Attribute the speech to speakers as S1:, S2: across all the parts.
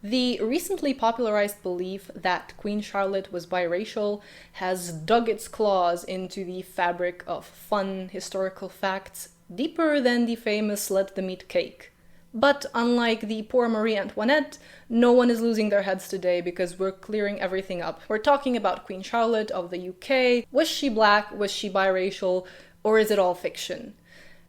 S1: The recently popularized belief that Queen Charlotte was biracial has dug its claws into the fabric of fun historical facts deeper than the famous let them eat cake. But unlike the poor Marie Antoinette, no one is losing their heads today because we're clearing everything up. We're talking about Queen Charlotte of the UK. Was she black? Was she biracial? Or is it all fiction?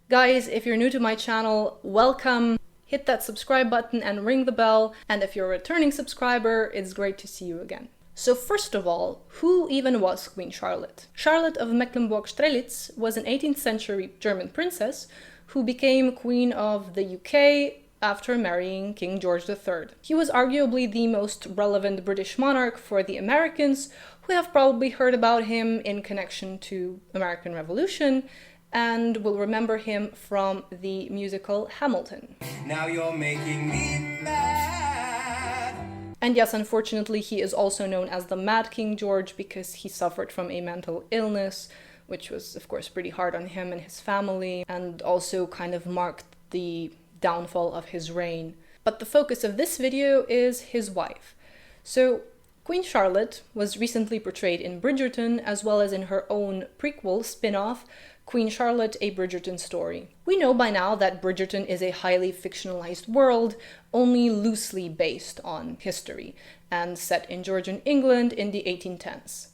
S1: Guys, if you're new to my channel, welcome. Hit that subscribe button and ring the bell, and if you're a returning subscriber, it's great to see you again. So first of all, who even was Queen Charlotte? Charlotte of Mecklenburg-Strelitz was an 18th century German princess who became Queen of the UK after marrying King George III. He was arguably the most relevant British monarch for the Americans, who have probably heard about him in connection to American Revolution, and will remember him from the musical Hamilton. Now you're making me mad. And yes, unfortunately, he is also known as the Mad King George because he suffered from a mental illness, which was, of course, pretty hard on him and his family, and also kind of marked the downfall of his reign. But the focus of this video is his wife. So, Queen Charlotte was recently portrayed in Bridgerton, as well as in her own prequel spin-off, Queen Charlotte, A Bridgerton Story. We know by now that Bridgerton is a highly fictionalized world, only loosely based on history, and set in Georgian England in the 1810s.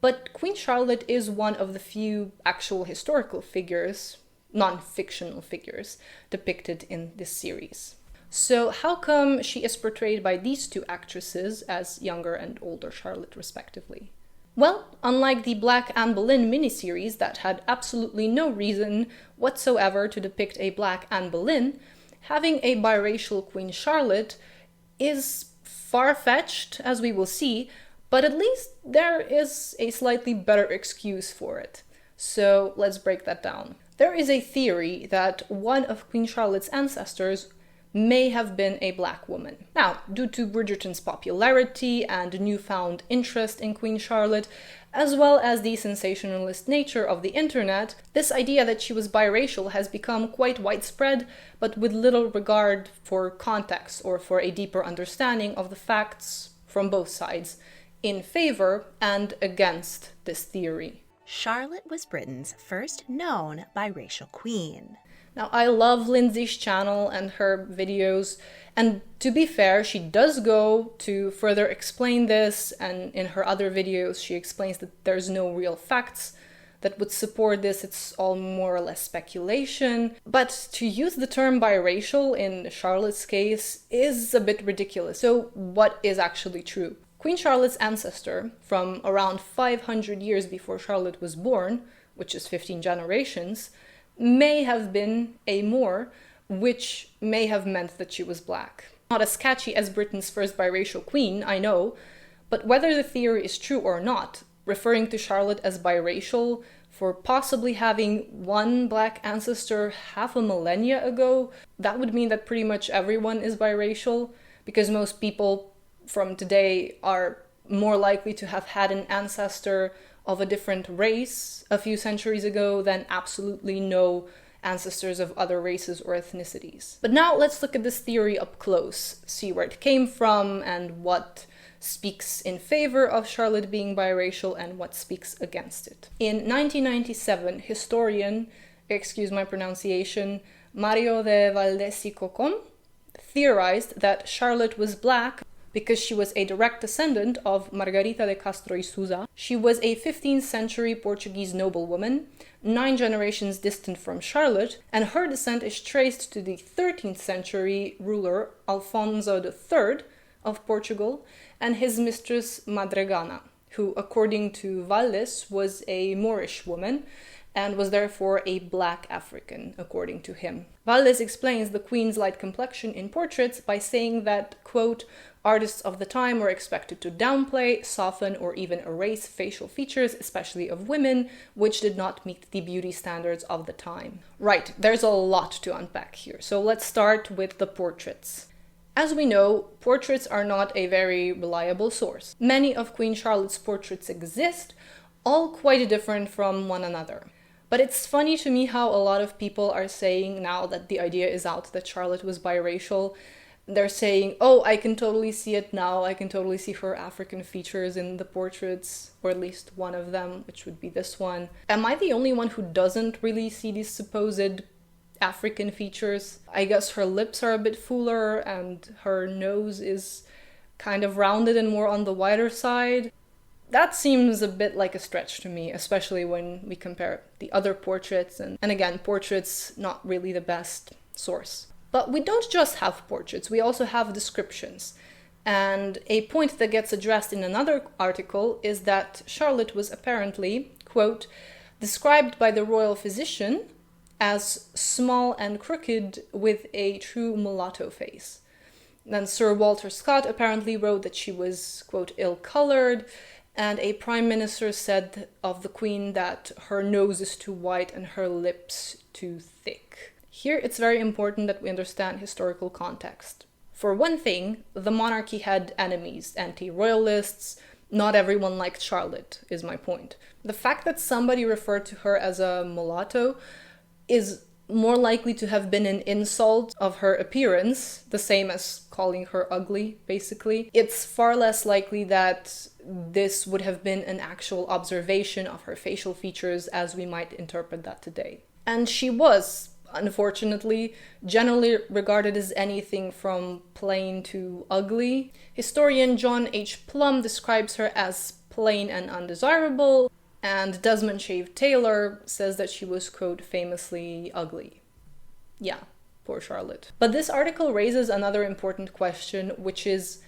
S1: But Queen Charlotte is one of the few actual historical figures, non-fictional figures, depicted in this series. So how come she is portrayed by these two actresses as younger and older Charlotte, respectively? Well, unlike the Black Anne Boleyn miniseries that had absolutely no reason whatsoever to depict a Black Anne Boleyn, having a biracial Queen Charlotte is far-fetched, as we will see, but at least there is a slightly better excuse for it. So let's break that down. There is a theory that one of Queen Charlotte's ancestors may have been a black woman. Now, due to Bridgerton's popularity and newfound interest in Queen Charlotte, as well as the sensationalist nature of the internet, this idea that she was biracial has become quite widespread, but with little regard for context or for a deeper understanding of the facts from both sides, in favor and against this theory.
S2: Charlotte was Britain's first known biracial queen.
S1: Now, I love Lindsay's channel and her videos, and to be fair, she does go to further explain this, and in her other videos she explains that there's no real facts that would support this, it's all more or less speculation. But to use the term biracial in Charlotte's case is a bit ridiculous. So what is actually true? Queen Charlotte's ancestor, from around 500 years before Charlotte was born, which is 15 generations, may have been a Moor, which may have meant that she was black. Not as catchy as Britain's first biracial queen, I know, but whether the theory is true or not, referring to Charlotte as biracial for possibly having one black ancestor half a millennia ago, that would mean that pretty much everyone is biracial, because most people from today are more likely to have had an ancestor of a different race a few centuries ago than absolutely no ancestors of other races or ethnicities. But now let's look at this theory up close, see where it came from and what speaks in favor of Charlotte being biracial and what speaks against it. In 1997, historian, excuse my pronunciation, Mario de Valdés y Cocom theorized that Charlotte was black because she was a direct descendant of Margarita de Castro y Souza. She was a 15th century Portuguese noblewoman, 9 generations distant from Charlotte, and her descent is traced to the 13th century ruler Alfonso III of Portugal and his mistress Madregana, who, according to Valdés, was a Moorish woman and was therefore a black African, according to him. Valdés explains the queen's light complexion in portraits by saying that, quote, artists of the time were expected to downplay, soften, or even erase facial features, especially of women, which did not meet the beauty standards of the time. Right, there's a lot to unpack here, so let's start with the portraits. As we know, portraits are not a very reliable source. Many of Queen Charlotte's portraits exist, all quite different from one another. But it's funny to me how a lot of people are saying now that the idea is out that Charlotte was biracial, they're saying, oh, I can totally see it now. I can totally see her African features in the portraits, or at least one of them, which would be this one. Am I the only one who doesn't really see these supposed African features? I guess her lips are a bit fuller and her nose is kind of rounded and more on the wider side. That seems a bit like a stretch to me, especially when we compare the other portraits. And again, portraits not really the best source. But we don't just have portraits, we also have descriptions. And a point that gets addressed in another article is that Charlotte was apparently, quote, described by the royal physician as small and crooked with a true mulatto face. Then Sir Walter Scott apparently wrote that she was, quote, ill-colored, and a prime minister said of the queen that her nose is too white and her lips too thick. Here it's very important that we understand historical context. For one thing, the monarchy had enemies, anti-royalists. Not everyone liked Charlotte, is my point. The fact that somebody referred to her as a mulatto is more likely to have been an insult of her appearance, the same as calling her ugly, basically. It's far less likely that this would have been an actual observation of her facial features as we might interpret that today. And she was, unfortunately, generally regarded as anything from plain to ugly. Historian John H. Plum describes her as plain and undesirable, and Desmond Shave Taylor says that she was, quote, famously ugly. Yeah, poor Charlotte. But this article raises another important question, which is,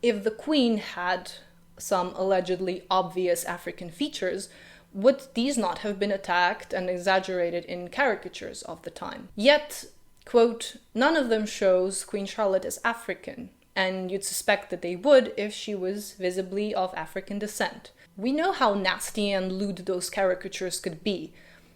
S1: if the queen had some allegedly obvious African features, would these not have been attacked and exaggerated in caricatures of the time? Yet, quote, none of them shows Queen Charlotte as African, and you'd suspect that they would if she was visibly of African descent. We know how nasty and lewd those caricatures could be,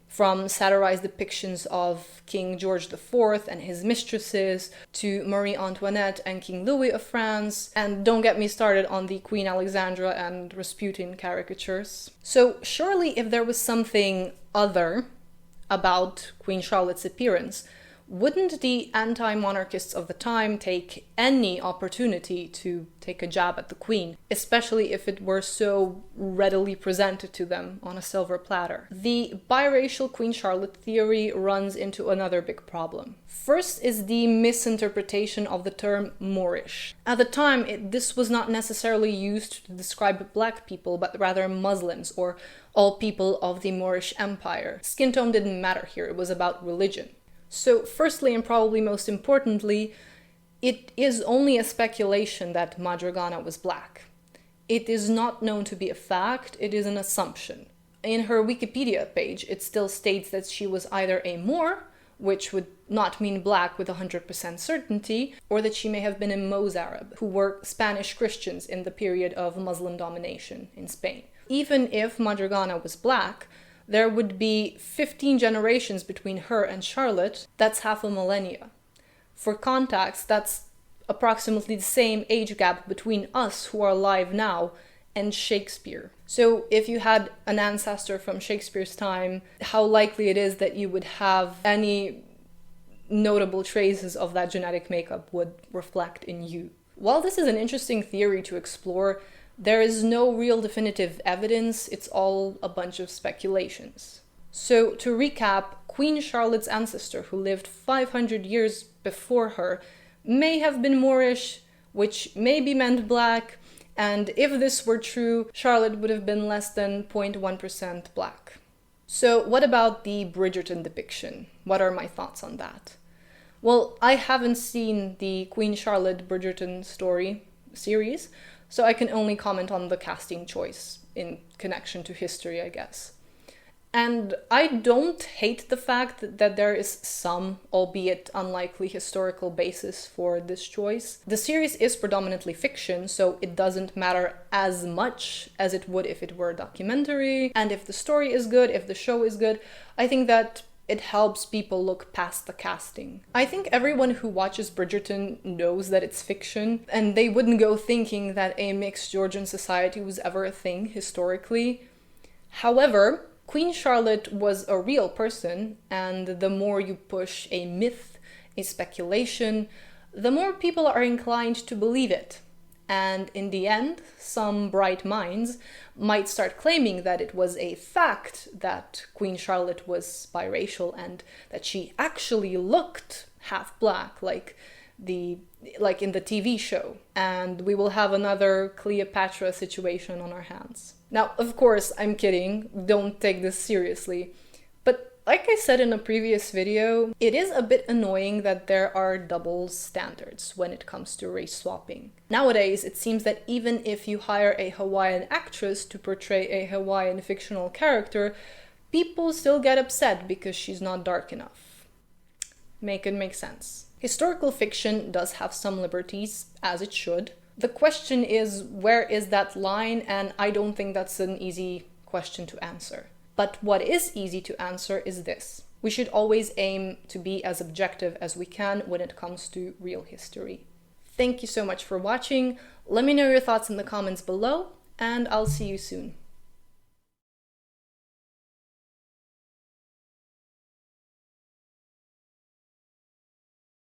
S1: from satirized depictions of King George IV and his mistresses, to Marie Antoinette and King Louis of France, and don't get me started on the Queen Alexandra and Rasputin caricatures. So surely if there was something other about Queen Charlotte's appearance, wouldn't the anti-monarchists of the time take any opportunity to take a jab at the queen, especially if it were so readily presented to them on a silver platter? The biracial Queen Charlotte theory runs into another big problem. First is the misinterpretation of the term Moorish. At the time, this was not necessarily used to describe black people, but rather Muslims, or all people of the Moorish Empire. Skin tone didn't matter here, it was about religion. So firstly, and probably most importantly, it is only a speculation that Madrigana was black. It is not known to be a fact, it is an assumption. In her Wikipedia page, it still states that she was either a Moor, which would not mean black with 100% certainty, or that she may have been a Mozarab, who were Spanish Christians in the period of Muslim domination in Spain. Even if Madrigana was black, there would be 15 generations between her and Charlotte. That's half a millennia. For context, that's approximately the same age gap between us who are alive now and Shakespeare. So if you had an ancestor from Shakespeare's time, how likely it is that you would have any notable traces of that genetic makeup would reflect in you. While this is an interesting theory to explore, there is no real definitive evidence, it's all a bunch of speculations. So to recap, Queen Charlotte's ancestor, who lived 500 years before her, may have been Moorish, which maybe meant black, and if this were true, Charlotte would have been less than 0.1% black. So what about the Bridgerton depiction? What are my thoughts on that? Well, I haven't seen the Queen Charlotte Bridgerton Story series, so I can only comment on the casting choice in connection to history, I guess. And I don't hate the fact that there is some, albeit unlikely, historical basis for this choice. The series is predominantly fiction, so it doesn't matter as much as it would if it were a documentary. And if the story is good, if the show is good, I think that it helps people look past the casting. I think everyone who watches Bridgerton knows that it's fiction, and they wouldn't go thinking that a mixed Georgian society was ever a thing historically. However, Queen Charlotte was a real person, and the more you push a myth, a speculation, the more people are inclined to believe it. And in the end, some bright minds might start claiming that it was a fact that Queen Charlotte was biracial and that she actually looked half black, like in the TV show. And we will have another Cleopatra situation on our hands. Now, of course, I'm kidding. Don't take this seriously. But like I said in a previous video, it is a bit annoying that there are double standards when it comes to race swapping. Nowadays, it seems that even if you hire a Hawaiian actress to portray a Hawaiian fictional character, people still get upset because she's not dark enough. Make it make sense. Historical fiction does have some liberties, as it should. The question is, where is that line? And I don't think that's an easy question to answer. But what is easy to answer is this. We should always aim to be as objective as we can when it comes to real history. Thank you so much for watching. Let me know your thoughts in the comments below, and I'll see you soon.